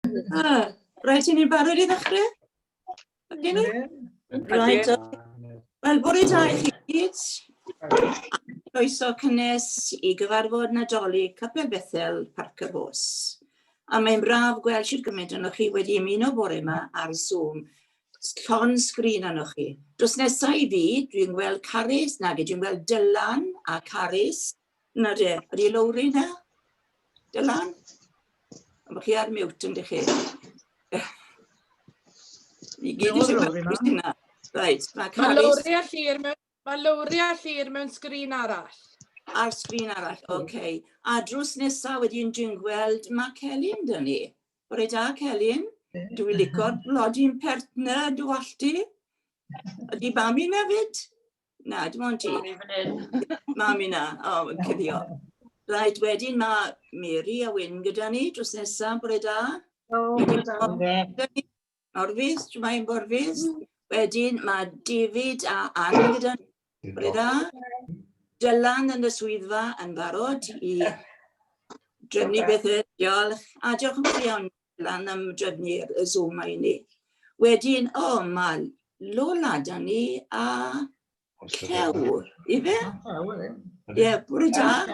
Rhaid i ni'n barod i ddechrau? Ydyn ni? Rhaid. Wel, bore da i chi gyd. Croeso cynnes i gyfarfod Nadolig Capel Bethel Parc-y-rhos. A mae'n braf gweld sydd gymaint o'ch chi wedi ymuno bore yma ar Zoom. Llon sgrin arnoch chi. Dros nesaf i fi, dwi'n gweld Carys, dwi'n gweld Dylan a Carys. Na de, ydi Lowri na? Dylan? Mae chi ar mute yn dy chi. I gyd eisiau gweld yna. Right, mae Lowri a Llyr mewn sgrin arall. Ar sgrin arall, oce. A drws nesaf wedi'n dwi'n gweld mae Celyn dyn ni. Bore da, Celyn. Dwi'n licio blodi'n partner dywalti. Ydi Mami na fyd? Na, dim ond ti. Mami na, o, yn cyddio. Rhaid, wedyn mae Mary a Wyn gyda ni drws nesaf, bore da. Morfus, mae'n Morfus. Wedyn mae David a Ann gyda ni, bore da. Dylan yn y swyddfa yn barod i drefnu bethau, diolch. A diolch yn fawr iawn, Dylan, am drefnu'r Zoom a i ni. Wedyn, mae Lola da ni a Llew, i fe? Ie, bore da.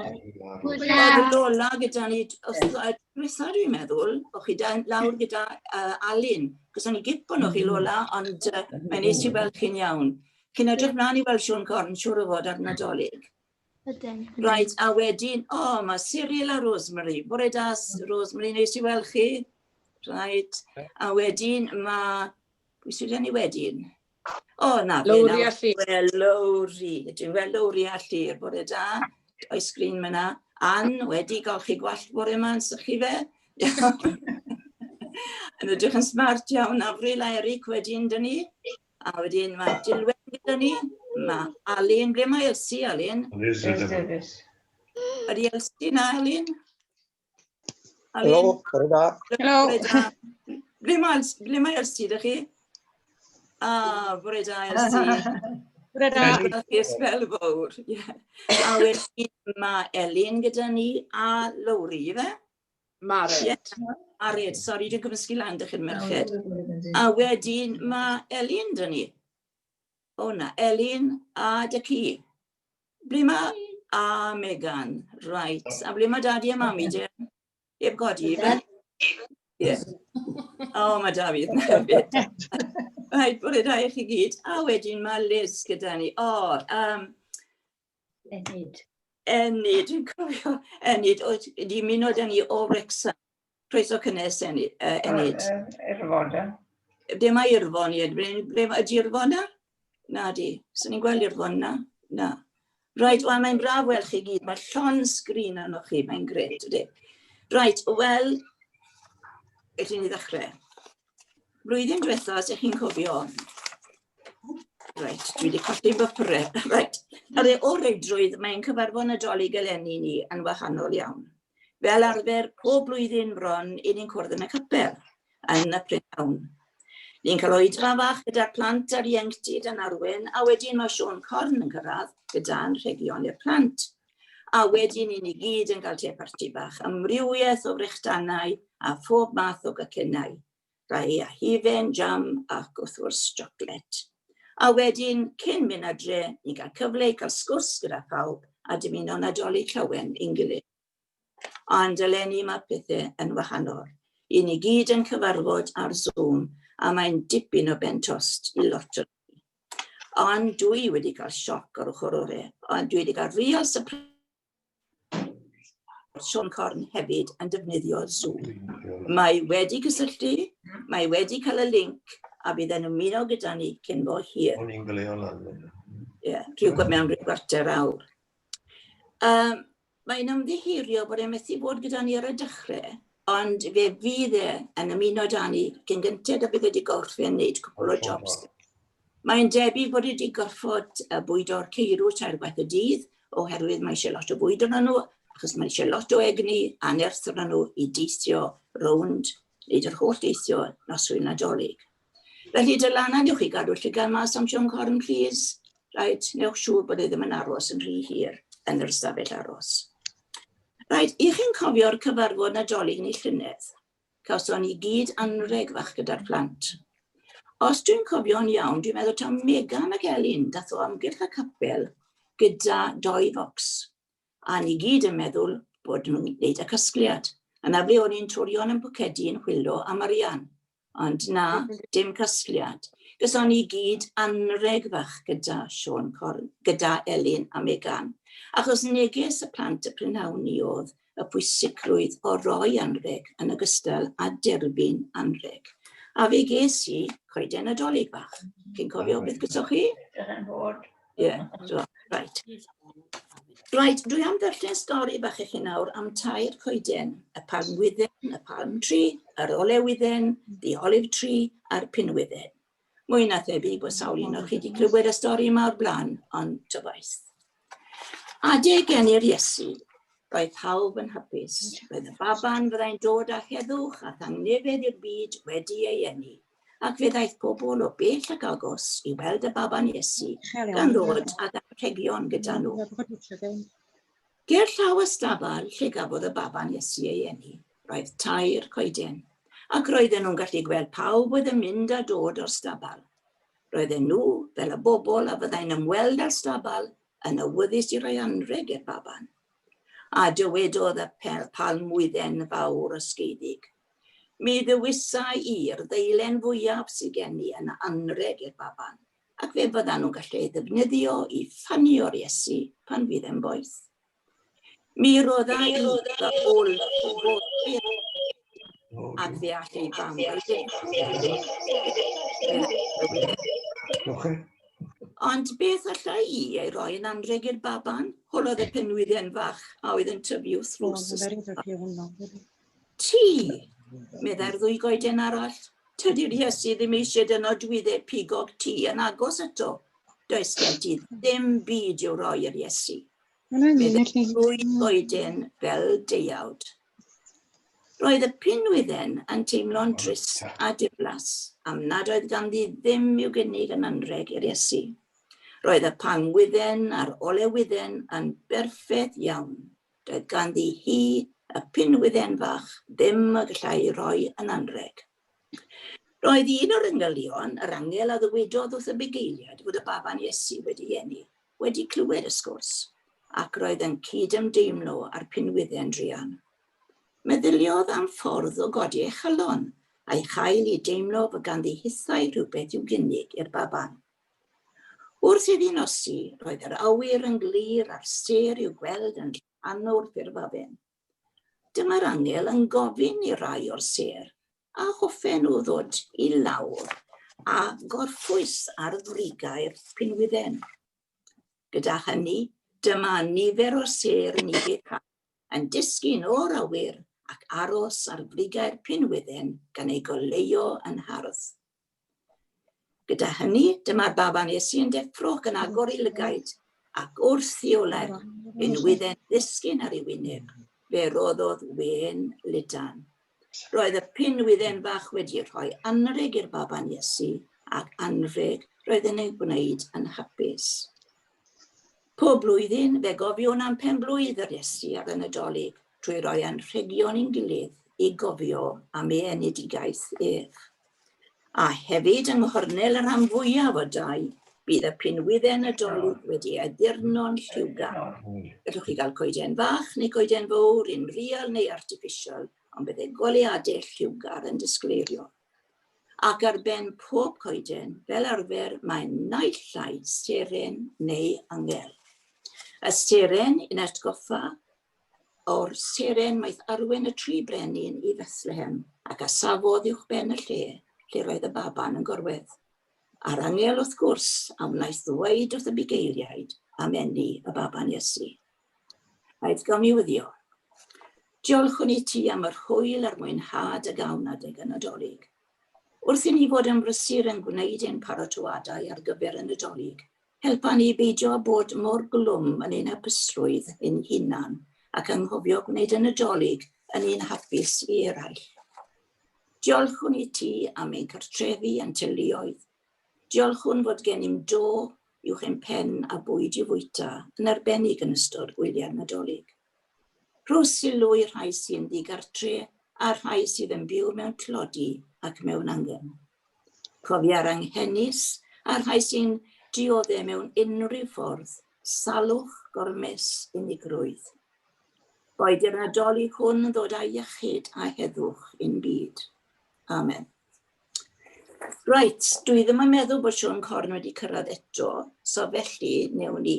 Oedd Lola gyda ni, dwytha dwi'n meddwl, o'ch chi lawr gyda Alun, cos o'n i gipo nhw chi Lola, ond mae'n nes i weld chi'n iawn. Chi'n edrych mlaen i weld Sion Corn, siŵr o fod ar Nadolig. Right, a wedyn, mae Cyril a Rosemary. Bore da, Rosemary, nes i weld chi. Right, a wedyn mae, pwy sydd ni wedyn? Na, Lowri a Llyr. Lowri. Dwi'n gweld Lowri a Llyr, bore da. O'i sgrin myna. Ann wedi golchi gwallt bore yma yn sychu fe. Yn edrych yn smart iawn. Avril a Eric wedyn dyn ni. A wedyn mae Dilwen gyda ni. Mae Alun. Ble mae Elsie, Alun? Ydy Elsie na, Alun? Helo, bore da. Helo. Ble mae Elsie, dych chi? Bore da, Elsie. Bore da. Bore sbel fawr. A wedyn mae Elin gyda ni a Lowri, fe? Mared. Mared, sori, dwi'n cymysgu lan dych chi'n merched. A wedyn mae Elin dyn ni. Na, Elin a dy ci. Ble mae a Megan, right. A ble mae dadi a mami, dyn? Eb godi, fe? Ie. Mae David na hefyd. Rhaid, bore da i chi gyd. A wedyn mae Liz gyda ni. Enid. Enid, dwi'n cofio. Enid, di muno da ni o Wrexham. Croeso cynnes, Enid. Irfoda. Ble mae Irfon i? Ydy Irfon na? Na di. Sa'n ni'n gweld Irfon na? Na. Rhaid, mae'n braf weld chi gyd. Mae llon sgrin arnoch chi. Mae'n gret, ydy. Rhaid, wel, ydyn ni ddechrau. Blwyddyn diwetha, os ydych chi'n cofio. Reit, dwi wedi colli bypyrau. Reit, o reidrwydd, mae'n cyfarfod Nadolig eleni ni yn wahanol iawn. Fel arfer, pob blwyddyn bron, ni'n cwrdd yn y capel, yn y Prynhawn. Ni'n cael oedfa fach gyda'r plant ar ieuenctid yn arwen, a wedyn mae Sion Corn yn cyrraedd gyda'n rhegion i'r plant. A wedyn ni gyd yn cael te parti bach, amrywiaeth o frechdannau a phob math o gacennau. Rai a hifen, jam ac wrth gwrs chocolate. A wedyn, cyn mynd adre, ni'n cael cyfle i cael sgwrs gyda pawb a dymuno Nadolig llawen i'n gilydd. Ond eleni mae pethau yn wahanol. I ni gyd yn cyfarfod ar Zoom a mae'n dipyn o bentost i lot o ni. Ond dwi wedi cael sioc ar ochr ore. Ond dwi wedi cael real surprise. Sion Corn hefyd yn defnyddio Zoom. Mae wedi cysylltu, mae wedi cael y link a bydd yn ymuno gyda ni cyn bo hir. O'n i'n gylio lan. Ie, mewn rhyw gwarter awr. Mae'n ymddihirio bod e methu bod gyda ni ar y dechrau, ond fe fydd e yn ymuno da ni cyn gyntaf a bydd wedi gorffen wneud cwbl o jobs. Mae'n debyg bod wedi gorfod bwydo'r ceirw 3 gwaith y dydd, oherwydd mae eisiau lot o bwyd yn nhw, achos mae eisiau lot o egni a nerth yn nhw i deithio rownd, neud yr holl deithio noswyl Nadolig. Felly Dylan, newch chi gadw llygad mas am Sion Corn, please. Rhaid, newch siŵr bod e ddim yn aros yn rhy hir yn yr ystafell aros. Rhaid, i chi'n cofio'r cyfarfod Nadolig yn ei llynedd. Cawson ni gyd anreg fach gyda'r plant. Os dwi'n cofio'n iawn, dwi'n meddwl taw Megan ac Elin dath o amgylch y capel gyda 2 focs. A ni gyd yn meddwl bod nhw'n gwneud y casgliad. Yna ble o'n i'n twrion yn pwcedi yn chwilo am arian. Ond na, dim casgliad. Gyson ni gyd anreg fach gyda Sion Corn, gyda Elin a Megan. Achos neges y plant y prynhawn ni oedd y pwysigrwydd o roi anreg yn ogystal â derbyn anreg. A fe ges i coeden Nadolig bach. Chi'n cofio beth gysoch chi? Ie, right. Right, dwi am ddarllen stori bach i chi nawr am 3 coeden. Y palm wydden, y palm tree, yr ole wydden, the olive tree, a'r pinwydden. Mwy na thebyg bod sawl un o'ch chi wedi clywed y stori yma o'r blaen, ond tyfaith. Adeg genny'r Iesu, roedd pawb yn hapus. Roedd y baban fyddai'n dod â heddwch a thangnefedd i'r byd wedi ei eni. Ac fe ddaeth pobl o bell ac agos i weld y baban Iesu gan ddod ag anrhegion gyda nhw. Ger llaw y stabal lle gafodd y baban Iesu ei eni, roedd 2 coeden, ac roedden nhw'n gallu gweld pawb oedd yn mynd a dod o'r stabal. Roedden nhw, fel y bobl a fyddai'n ymweld â'r stabal, yn awyddus i roi anreg i'r baban. A dywedodd y palm wydden fawr ysgeidig. Mi ddewisa i'r ddeilen fwyaf sydd gen i yn anreg i'r baban, ac fe fyddan nhw'n gallu ddefnyddio i ffanio'r Iesu pan fydd yn boeth. Mi rodda i fy ôl ac fe all ei bamwyd. Ond beth allai i ei roi yn anreg i'r baban? Holodd y pinwydden fach a oedd yn tyfu wrth ddrws y stabal. Ti, meddai'r 2 goeden arall. Tydi'r Iesu ddim eisiau dynodwyddau pigog ti yn agos eto. Does gen ti ddim byd i'w roi i'r Iesu. Meddai'r 2 goeden fel deuawd. Roedd y pinwydden yn teimlo'n drist a diflas am nad oedd ganddi ddim i'w gynnig yn anreg i'r Iesu. Roedd y palm wydden a'r ole wydden yn berffeth iawn. Doedd ganddi hi, y pinwydden fach, ddim y gallai roi yn anreg. Roedd un o'r yngylion, yr angel a ddywedodd wrth y bugeiliad fod y baban Iesu wedi eni, wedi clywed y sgwrs, ac roedd yn cydymdeimlo a'r pinwydden druan. Meddyliodd am ffordd o godi ei chalon, a'i chael i deimlo fod ganddi hithau rhywbeth i'w gynnig i'r baban. Wrth iddi nosi, roedd yr awyr yn glir a'r ser i'w gweld yn rhannwr ffurfafan. Dyma'r angel yn gofyn i rai o'r ser, a hoffen nhw ddod i lawr a gorffwys ar frigau'r pinwydden. Gyda hynny, dyma nifer o ser yn ei yn disgyn o'r awyr ac aros ar frigau'r pinwydden gan ei goleio yn hardd. Gyda hynny, dyma'r baban Iesu yn deffro ac yn agor i lygaid, ac wrth i oler, pinwydden ddisgyn ar ei wyneb, fe roddodd wen lydan. Roedd y pinwydden fach wedi rhoi anreg i'r baban Iesu, ac anreg roedd yn ei gwneud yn hapus. Pob blwyddyn, fe gofion am penblwydd yr Iesu ar y Nadolig, trwy roi anrhegion i'n gilydd i gofio am ei enedigaeth ef. A hefyd yng nghornel y rhan fwyaf o dau, bydd y pinwydden Nadolig wedi addurno'n lliwgar. Gallwch chi gael coeden fach neu coeden fawr, un real neu artiffisial, ond byddai goleadau lliwgar yn disgleirio. Ac ar ben pob coeden, fel arfer, mae'n naill llai seren neu angel. Y seren yn atgoffa o'r seren maeth arwen y tri brenin i Bethlehem ac a safodd uwch ben y lle roedd y baban yn gorwedd. A'r angel wrth gwrs a wnaeth ddweud wrth y bugeiliaid am eni y baban Iesu. Rhaid gawn ni wyddio. Diolchwn i ti am yr hwyl a'r mwynhad y gawn adeg y Nadolig. Wrth i ni fod yn brysur yn gwneud ein paratoadau ar gyfer y Nadolig, helpa ni beidio bod mor glwm yn ein hapusrwydd ein hunan ac anghofio gwneud y Nadolig yn un hapus i eraill. Diolchwn i ti am ein cartrefi yn teuluoedd. Diolchwn fod gennym do uwch ein pen a bwyd i fwyta yn arbennig yn ystod gwyliau Nadolig. Rho sylw i'r rhai sy'n ddigartre a rhai sydd yn byw mewn tlodi ac mewn angen. Cofia'r anghennus a rhai sy'n dioddau mewn unrhyw ffordd, salwch gormes unigrwydd. Boed i'r Nadolig hwn ddod â iechyd a heddwch un byd. Amen. Right, dwi ddim yn meddwl bod Sion Corn wedi cyrraedd eto, so felly newn ni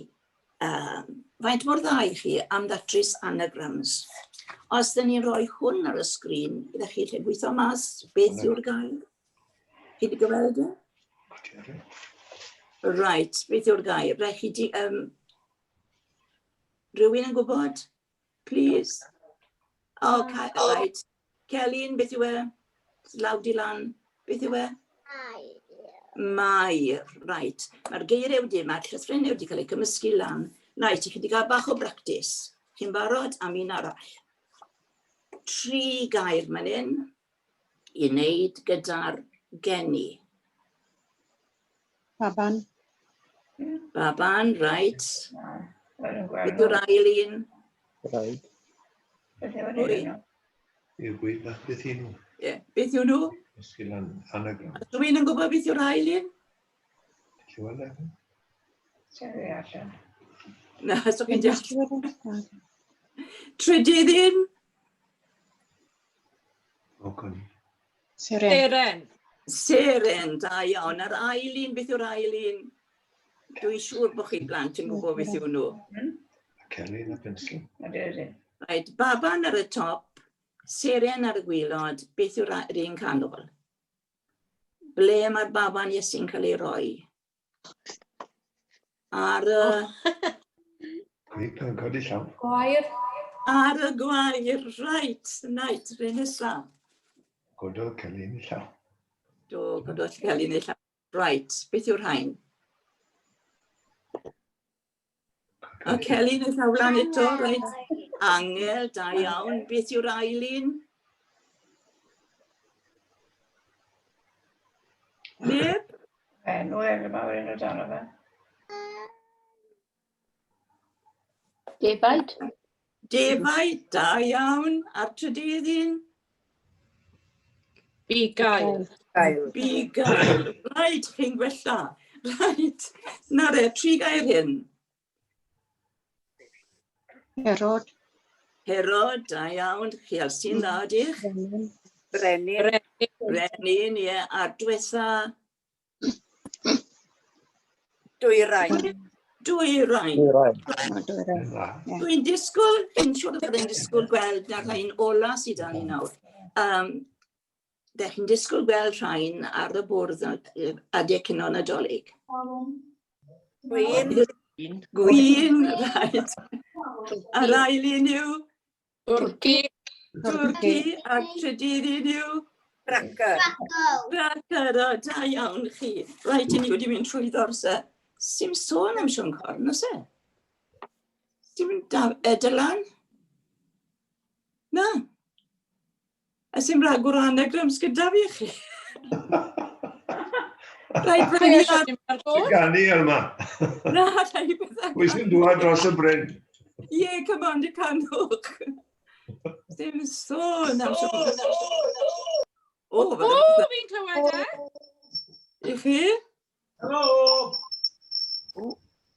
faint mor dda i chi am ddatrys anagrams. Os dyn ni'n rhoi hwn ar y sgrin, ydych chi lle gweithio mas, beth yw'r gair? Chi wedi gweld e? Right, beth yw'r gair? Rhaid chi di... rhywun yn gwybod? Please? Right. Celyn, beth yw e? Lawd i lan, beth yw e? Mair, right. Mae'r geiriau wedi, mae'r llythrennau wedi cael ei cymysgu lan. Right, i chi wedi cael bach o bractis. Chi'n barod am un arall. 3 gair man hyn i wneud gyda'r geni. Baban. Baban, right. Beth yw'r ail un? Rhaid. I'r gweud na beth yw nhw. Ie, beth yw nhw? Ysgil anagram. Rwy'n yn gwybod beth yw'r ail un? Llywel efo'n? Seri allan. Na, so chi'n deall. Trydydd un? O, coni. Seren. Seren. Seren, da iawn. Yr ail un, beth yw'r ail un? Dwi'n siŵr bod chi'n blant yn gwybod beth yw nhw. Celyn a pensl. Right, baban ar y top, seren ar y gwylod, beth yw'r un canol? Ble mae'r baban Iesu'n cael ei roi? Ar y... Gweud yn codi llaw. Gwair. Ar y gwair, right, right, rhaid nesaf. Gododd celyn i llaw. Do, gododd Celyn ei llaw. Right, beth yw'r rhain? O, Celyn ei llaw lan eto, right. Angel, da iawn. Beth yw'r ail un? Neb? Enw Elma wedyn o dan o fe. Defaid. Defaid, da iawn. A'r trydydd un? Bigail. Bigail. Right, chi'n gwella. Right. Na re, 3 gair hyn. Herod. Herod, da iawn. Chiel sy'n dda dich. Brenin. Brenin, ie. A'r diwetha? Dwyrain. Dwyrain. Dwyrain. Dwi'n disgwyl, fi'n siŵr bod yn disgwyl gweld na'r rhain ola sydd dan ni nawr. Chi'n disgwyl gweld rhain ar y bwrdd adeg cynno Nadolig. Gwyn. Gwyn, rhaid. A'r ail un yw? Twrci. Twrci, a'r trydydd un yw? Rhagfyr. Rhagfyr, o, da iawn chi. Rhaid i ni wedi mynd trwy ddorsa. Sim sôn am Sion Corn, os e? Sim Dylan? Na. A sim rhagor o anagrams gyda fi chi. Rhaid brynu ar... Gani, Elma. Na, rhaid beth Pwy sy'n dŵad dros y bryn? Ie, cymond y canwch. Sim sôn am Sion Corn. O, fi'n clywed e. I chi? Helo!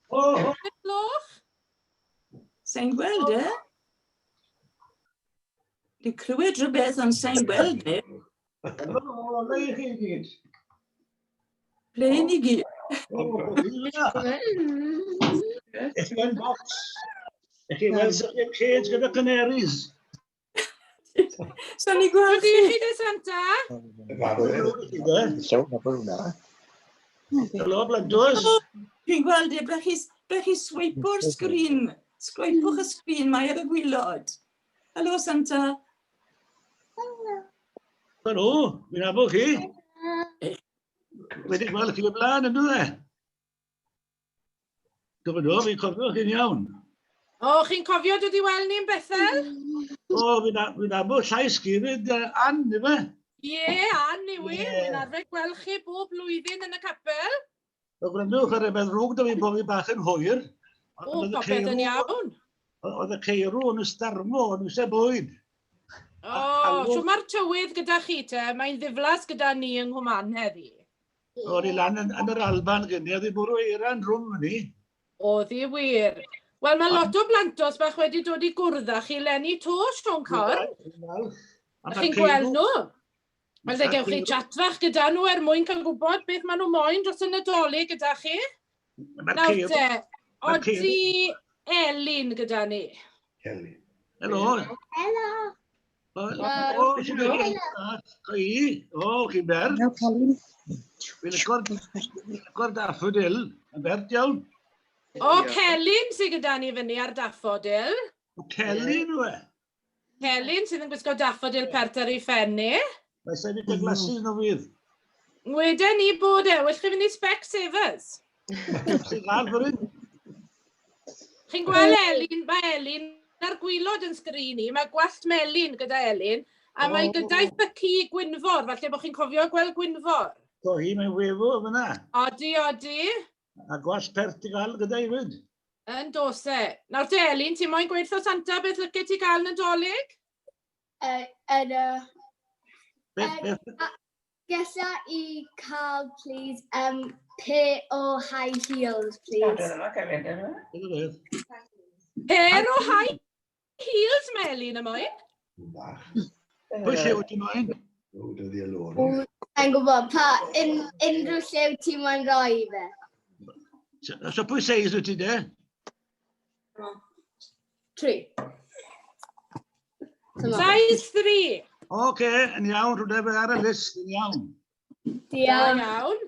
Gloch. Sa'n gweld e? Dwi'n clywed rhywbeth ond sa'n gweld e. Helo, le i chi gyd? Ple ni gyd? Ych chi'n bocs? Ych chi'n weld sy'n cage gyda canaries? So ni gweld Ydy chi? chi dy Santa? Helo, bladwys. Dwi'n gweld e, brech chi sweipo'r sgrin. Swipwch y sgrin, mae ar y gwylod. Helo, Santa. Helo, fi'n abod chi. Wedi gweld chi o blaen, ydw e? Gyfedo, fi'n cofio chi'n iawn. O, chi'n cofio dod i weld ni'n Bethel? O, fi'n abod llais gyryd Ann, yma. Ie, Ann yw i. Wy'n arfer gweld chi bob blwyddyn yn y capel. O, gwrandwch ar y beth rwg da fi bod fi bach yn hwyr. O, popeth yn iawn. Oedd y ceirw yn ystarmo, yn eisiau bwyd. O, so mae'r tywydd gyda chi te, mae'n ddiflas gyda ni yng Nghwman heddi. O'r i lan yn yr Alban gynnu, oedd i bwrw eiran rhwng hynny. Oedd hi wir. Wel, mae lot o blantos bach wedi dod i gwrdd â chi lenni to, Sion Corn. Chi'n gweld nhw? Wel, gewch chi chat fach gyda nhw mwyn cael gwybod beth maen nhw moyn dros y Nadolig gyda chi. Nawr te, odi Elin gyda ni. Helo. Helo. O, chi'n ber. Fi'n licor daffodil. Yn bert iawn. O, Celyn sydd gyda ni fyny ar daffodil. O, Celyn yw e. Celyn sydd yn gwisgo daffodil pert ar ei ffenni. Mae sa'n ei glasys nhw fydd. Weden ni bod e, wel chi fynd i Specsavers. Sy'n gael fyr un. Chi'n gweld Elin, mae Elin ar gwylod yn sgrin i, mae gwallt melyn gyda Elin, a mae gyda'i thyci Gwynfor, falle bod chi'n cofio gweld Gwynfor. O, hi mae'n wefo fyna. Odi, odi. A gwas pert i gael gyda i fyd. Yn dos e. Nawr te Elin, ti'n moyn gweithio Santa beth lygu ti gael Nadolig? Gesa i cael, please, pair o high heels, please. Pair o high heels, Melin, y moyn? Pwy lliw ti moyn? Yn gwybod, unrhyw lliw ti moyn roi fe? So pwy seis wyt ti de? 3. Size 3. Oce, yn iawn, rhywbeth fe ar y list, yn iawn. Iawn.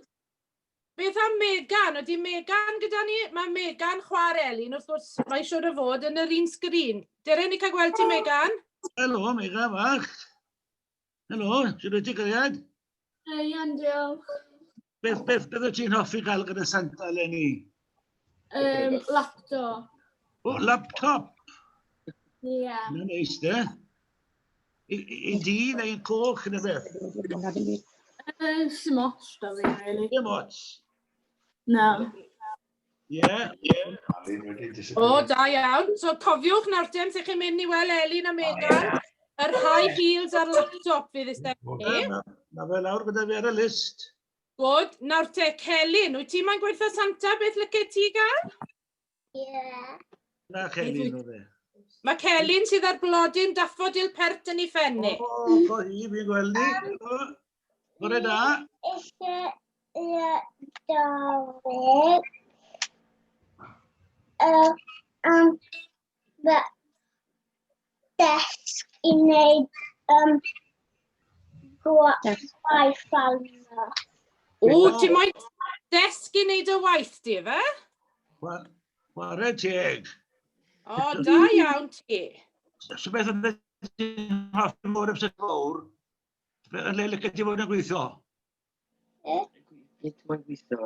Beth am Megan? Ydy Megan gyda ni? Mae Megan chwar Elin, wrth gwrs, mae siwr o fod yn yr un sgrin. Deren ni cael gweld ti, Megan? Helo, Megan fach. Helo, sy'n rhaid ti gariad? Iawn, diolch. Beth wyt ti'n hoffi gael gyda Santa eleni? Laptop. O, laptop? Ie. Yna'n neis, de? I di neu'n coch yn y beth? Sim ots, da fi, really. Dim ots. No. Ie. O, da iawn. So cofiwch nawr ten sy'n chi'n mynd i weld Elin a Megan. Yr high heels ar laptop fydd ysdefnu. Na fe lawr gyda fi ar y list. Good. Nawr te, Celyn, wyt ti moyn gweithio Santa beth lygu ti gael? Ie. Na Celyn o fe. Mae Celyn sydd ar blodyn daffodil pert yn ei ffenni. O, co hi, fi'n gweld ni. Bore da. Dafydd. Desk i wneud gwaith alma. O, ti moyn desg i wneud y waith di, fe? Ware teg. O, da iawn ti. So beth yn ti'n hoffi mor ymsyn fawr? Yn le lygu ti fod yn gweithio? Beth mae'n gweithio?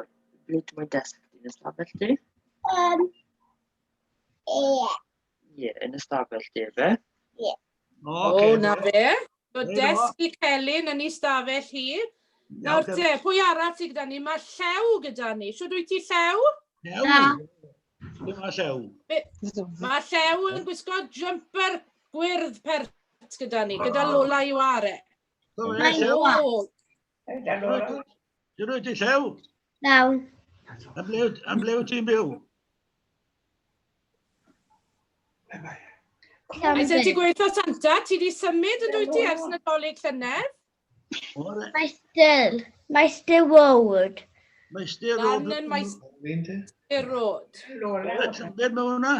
Beth mae'n desg yn ystafell ti? Ie, yn ystafell ti, fe? O, na fe. So desg i Celyn yn ei stafell hi. Nawr te, pwy arall sydd gyda ni? Mae llew gyda ni. Siwr wyt ti llew? Llew? Dim a llew. Mae llew yn gwisgo jumper gwyrdd pert gyda ni, gyda Lola i ware. Llew? Siwr wyt ti llew? Nawn. Am ble wyt ti'n byw? Ais e ti gweithio Santa, ti di symud yn dwyt ti ers Nadolig llynedd? Mae still wod. Mae styr Dan yn Maestir Road. Beth mae hwnna?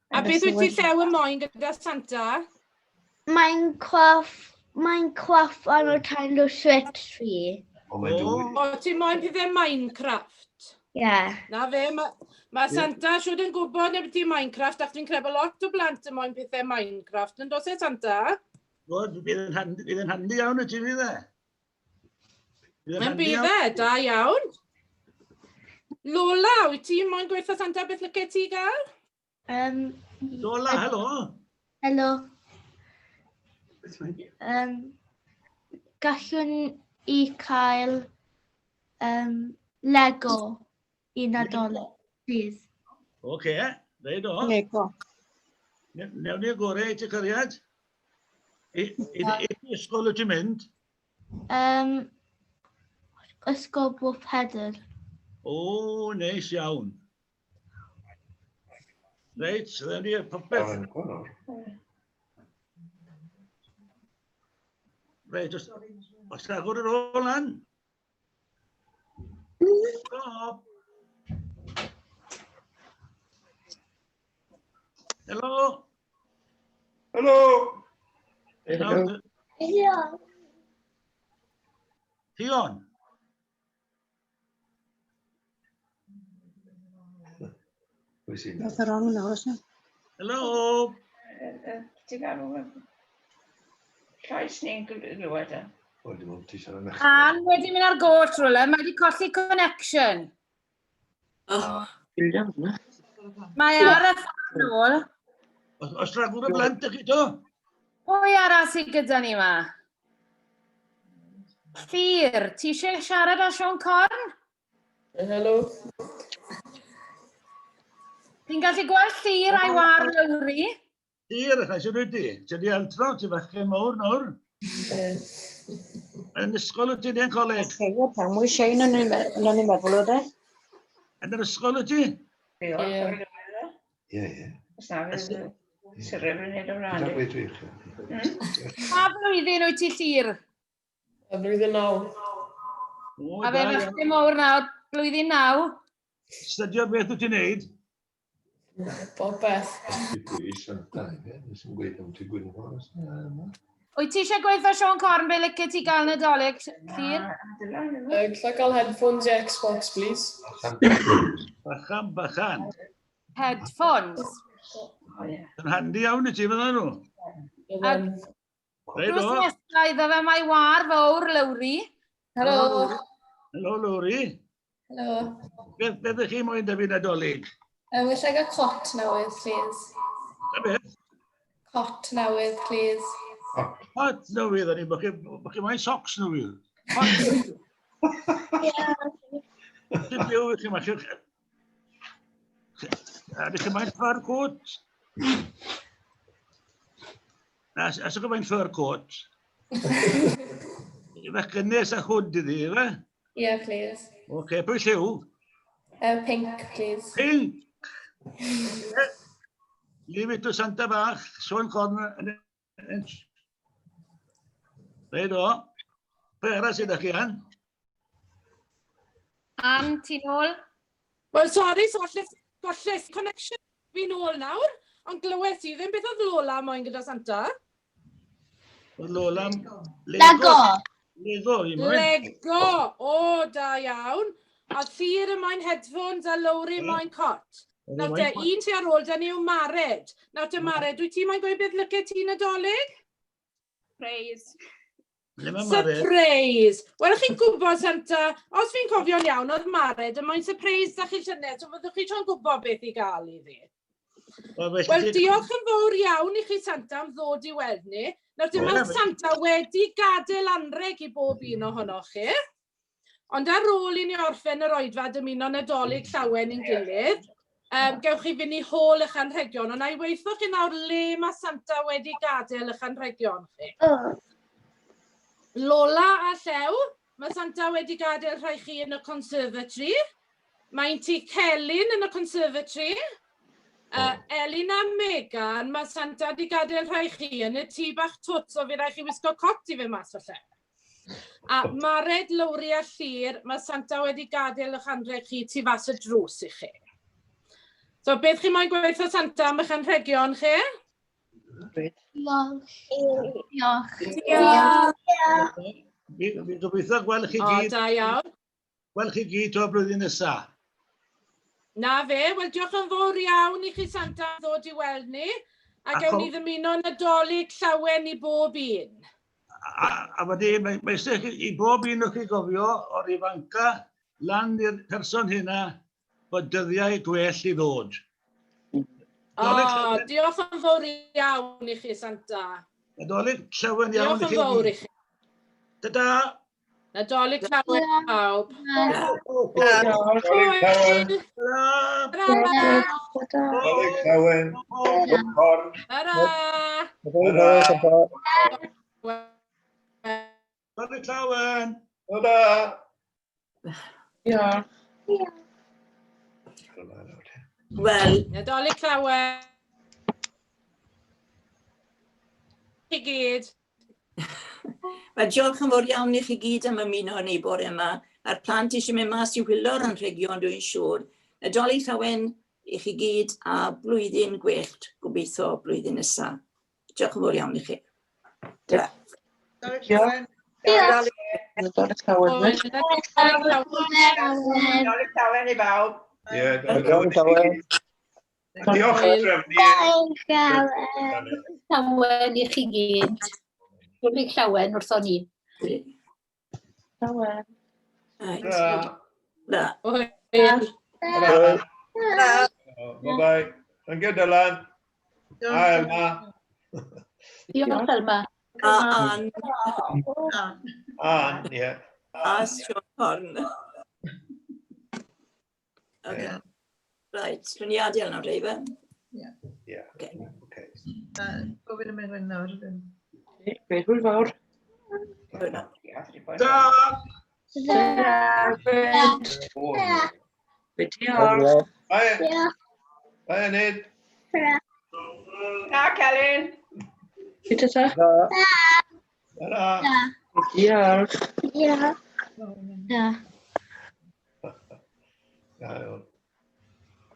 A beth wyt ti llew y moyn gyda Santa? Mae'n cwaff on a kind of sweat tree. O, ti moyn pethau Minecraft? Yeah. Na fe, mae Santa siwr yn gwybod neu beth i Minecraft, ac fi'n credu lot o blant yn moyn pethau Minecraft. Yn dos e, Santa? Bydd yn handi iawn y ti fydd e? Mae'n bydd e, da iawn. Lola, wyt ti moyn gweithio Santa beth lygu ti gael? Lola, helo. Helo. Gallwn i cael Lego i Nadolig, please. Oce, reid o. Lego. Newn ni gorau i ti cariad. I ysgol wyt ti'n mynd? Ysgol Bwff Hedr. O, neis iawn. Reit, newn ni popeth. Reit, os agor yr ôl lan. Stop. Helo. Helo! Sion. Helo. Ti'n galw llais ni'n glywed e. Ann wedi mynd ar got rhywle, mae wedi colli connection. Mae ar y ffordd nôl. Os ragwr y blant ych chi to? Pwy arall sydd gyda ni yma? Ffyr, ti eisiau siarad â Sion Corn? Helo. Ti'n gallu gweld Ffyr a'i war lawri? Ffyr, ych eisiau rwydi? Ti'n di altro, ti'n fachgen mawr nawr? Yn ysgol wyt ti di'n coleg? Pan mwy Shane yn ni'n meddwl o de. Yn yr ysgol wyt ti? Ie. Os na fydd syrwyr yn neud o rhan. Pa blwyddyn wyt ti Ffyr? Y blwyddyn 9. A fe fachgen mawr nawr, blwyddyn 9. Studio beth wyt ti'n neud? Bob beth. Wyt ti eisiau gweithio Sion Corn be licio ti gael Nadolig, Ffyr? Gallai gael headphones i Xbox, please. Bachan. Headphones. Yn handi iawn i ti fydda nhw. Rhaid Drws o. nesaf iddo fe mae war fawr lawri. Helo. Helo, Lowri. Helo. Beth ydych chi moyn David Nadolig? Wylai gael cot newydd, please. Y beth? Cot newydd, please. Hot newydd, o'n i'n bod chi moyn socs newydd. Chi'n byw i chi ma. Ydych chi'n moyn ffyr cwt? As ydych chi'n moyn ffyr cwt? Fe gynnes a hwd iddi, fe? Yeah, please. Oce, pwy lliw? Pink, please. Pink! Leave it to Santa Bach, Sion Corn yn Rhaid o. Pe ara sydd â chi, Ann? Ann, ti nôl? Wel, sori, gollais connection fi nôl nawr, ond glywed ti ddim beth oedd Lola moyn gyda Santa. Lola... Lego. Lego, i moyn. Lego! O, da iawn. A Ffyr y moyn headphones a Lowri moyn cot. Nawr te, un ti ar ôl da ni yw Mared. Nawr te Mared, dwi ti moyn gweud beth lyca ti Nadolig? Praise. Surprise! Wel, chi'n gwybod, Santa, os fi'n cofio'n iawn, oedd Mared yn moyn surprise da chi llynedd, so fyddwch chi tro'n gwybod beth i gael iddi. Wel, diolch yn fawr iawn i chi, Santa, am ddod i weld ni. Nawr, dyma Santa wedi gadael anreg i bob un ohonoch chi. Ond ar ôl i ni orffen yr oedfa dymuno Nadolig llawen i'n gilydd, gewch chi fynd i hôl eich anrhegion, ond na i weithio chi nawr le mae Santa wedi gadael eich anrhegion chi. Lola a Llew, mae Santa wedi gadael rhai chi yn y conservatory. Mae'n ti Celyn yn y conservatory. Elin a Megan, mae Santa wedi gadael rhai chi yn y tŷ bach twt, so fi rai chi wisgo cot i fe mas o lle. A Mared, Lowri a Ffyr, mae Santa wedi gadael eich anrheg chi tu fas y drws i chi. So, beth chi moyn gweithio Santa am eich anrhegion chi? Diolch. Fi'n gobeithio gweld chi O, gyd. da iawn. Gweld chi gyd o'r blwyddyn nesaf. Na fe, wel diolch yn fawr iawn i chi Santa am ddod i weld ni. A gewn ni ddymuno Nadolig llawen i bob un. A wedi, mae eisiau i bob un o'ch chi gofio o'r ifanca lan i'r person hynna bod dyddiau gwell i ddod. O, diolch yn fawr iawn i chi, Santa. Nadolig llawen iawn Diolch yn fawr i chi. Ta-da! Nadolig llawen pawb. Nadolig llawen. Hwyl. Nadolig llawen. Corn. Tara! Nadolig llawen. Hwyl. Diolch. Wel, Nadolig llawen. I gyd. Wel, diolch yn fawr iawn i chi gyd am ymuno ni bore yma. A'r plant eisiau mynd mas i wylo'r anrhegion, dwi'n siŵr. Nadolig llawen i chi gyd a blwyddyn gwyllt, gobeithio blwyddyn nesaf. Diolch yn fawr iawn i chi. Tara. Nadolig llawen. Nadolig llawen i bawb. Ie, nadolig llawen. Diolch am drefnu. Llawen i chi gyd. Nadolig llawen wrthon ni. Llawen. Da. Bye-bye. Thank you, Dylan. Hi, Elma. Diolch, Elma. A Ann. Ann, ie. A Sion Corn. Okay. Right, dwi'n i adael nawr, Reifa. Ie. Okay. Gofyn am enwyn nawr. Beth hwyl fawr. Da! Diolch. Bye, Enid. Na, Celyn. Beth ydw? Tara. Diolch.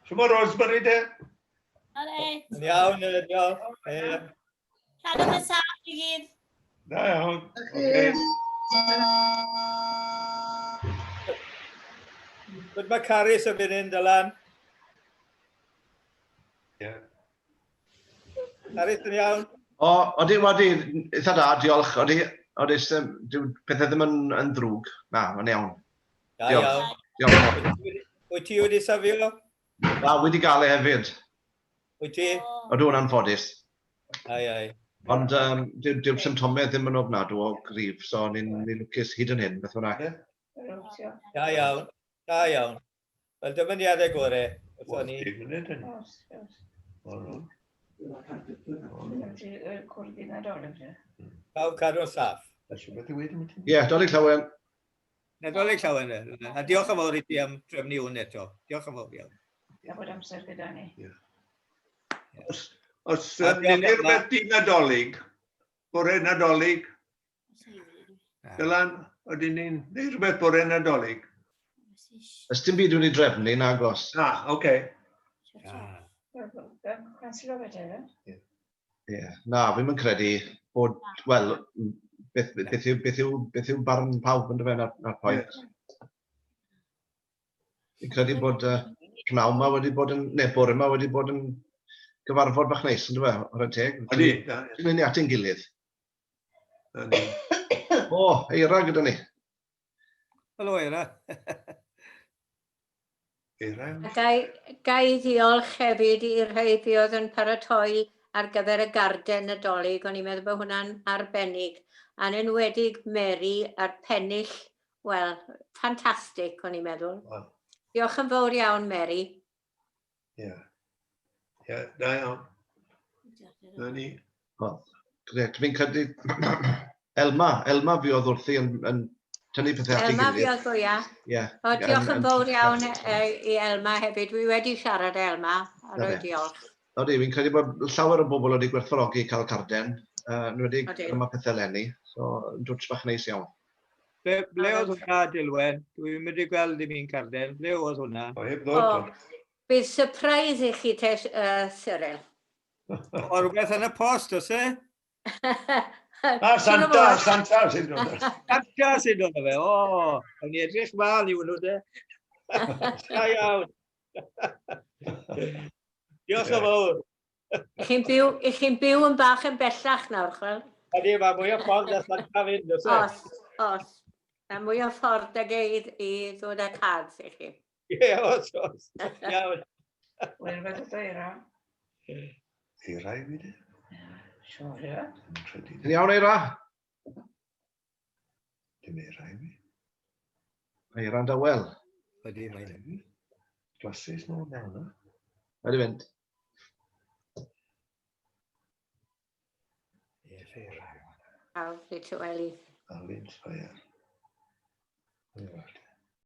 Siwm o Rosemary, de? Iawn, diolch. Cadw yn saff i gyd. Da iawn. Okay. Beth mae Caris yn mynd yn, Dylan? Ie. Caris yn iawn? Odi, eitha da, diolch. Odi, pethau ddim yn drwg. Na, mae'n iawn. Da iawn. Diolch. Wyt ti wedi safio? Na, wedi gael e hefyd. Wyt ti? Ydw yn anffodus. Ai. Ond dyw'r symptomau ddim yn ofnadw o grif, so ni'n lwcus hyd yn hyn, beth hwnna. Da iawn. Wel, dyfyniadau gorau. Cwrdd i Nadolig. Pawb cadw'n saff. Ie, Nadolig llawen. Nadolig llawen. A diolch yn fawr i ti am drefnu hwn eto. Diolch yn fawr iawn. A bod amser gyda ni. Os ni'n rhywbeth di Nadolig, bore Nadolig, Dylan, oedden ni'n neud rhywbeth bore Nadolig? Ys dim byd wedi drefnu, nagos. Oce. Cansilo fe te, fe? Ie, na, fi'n mynd credu bod, wel, beth yw barn pawb yn dyfa na'r pwynt. Fi'n credu bod pnawn yma wedi bod yn, neu bore yma wedi bod yn gyfarfod bach neis, yn dyfa, o'r teg. Ydi. Dwi'n mynd i ati'n gilydd. O, Eira gyda ni. Helo, Eira. Gai ddiolch hefyd i'r rhai fi oedd yn paratoi ar gyfer y garden Nadolig, o'n i'n meddwl bod hwnna'n arbennig. A'n enwedig Mary a'r pennill, wel, ffantastig o'n i'n meddwl. Diolch yn fawr iawn, Mary. Ie, da iawn. Na ni. Gret, fi'n credu... Elma fi oedd wrthi yn tynnu pethau at ei gilydd. Elma fi oedd fwyaf. Diolch yn fawr iawn i Elma hefyd. Dwi wedi siarad Elma, a roi diolch. Odi, fi'n credu bod llawer o bobl wedi gwerthfawrogi cael carden. Nwedig yma pethau lenni, so dwts bach neis iawn. Ble oedd hwnna, Dilwen? Dwi'n mynd i gweld i mi'n carden. Ble oedd hwnna? Bydd surprise i chi te, Cyril. O, rhywbeth yn y post, oes e? Santa sy'n dod. Santa sy'n dod o fe, o. O'n i edrych mal i hwnnw, de. Da iawn. Diolch yn fawr. I chi'n byw yn bach yn bellach nawr, chwel? Ydy, mae mwy o ffordd a Santa fynd, oes e? Os. A mwy o ffordd ag i ddod â cads i chi. Ie, os. Iawn. Wel, fe ddod Eira. Eira i fi, de? Siwr, ie. Yn iawn, Eira? Dim Eira i fi. Eira'n dawel. Ydy, mae'n Glasses nhw mewn, no? Wedi fynd. Awr, fi ti weli. Alun, so ie.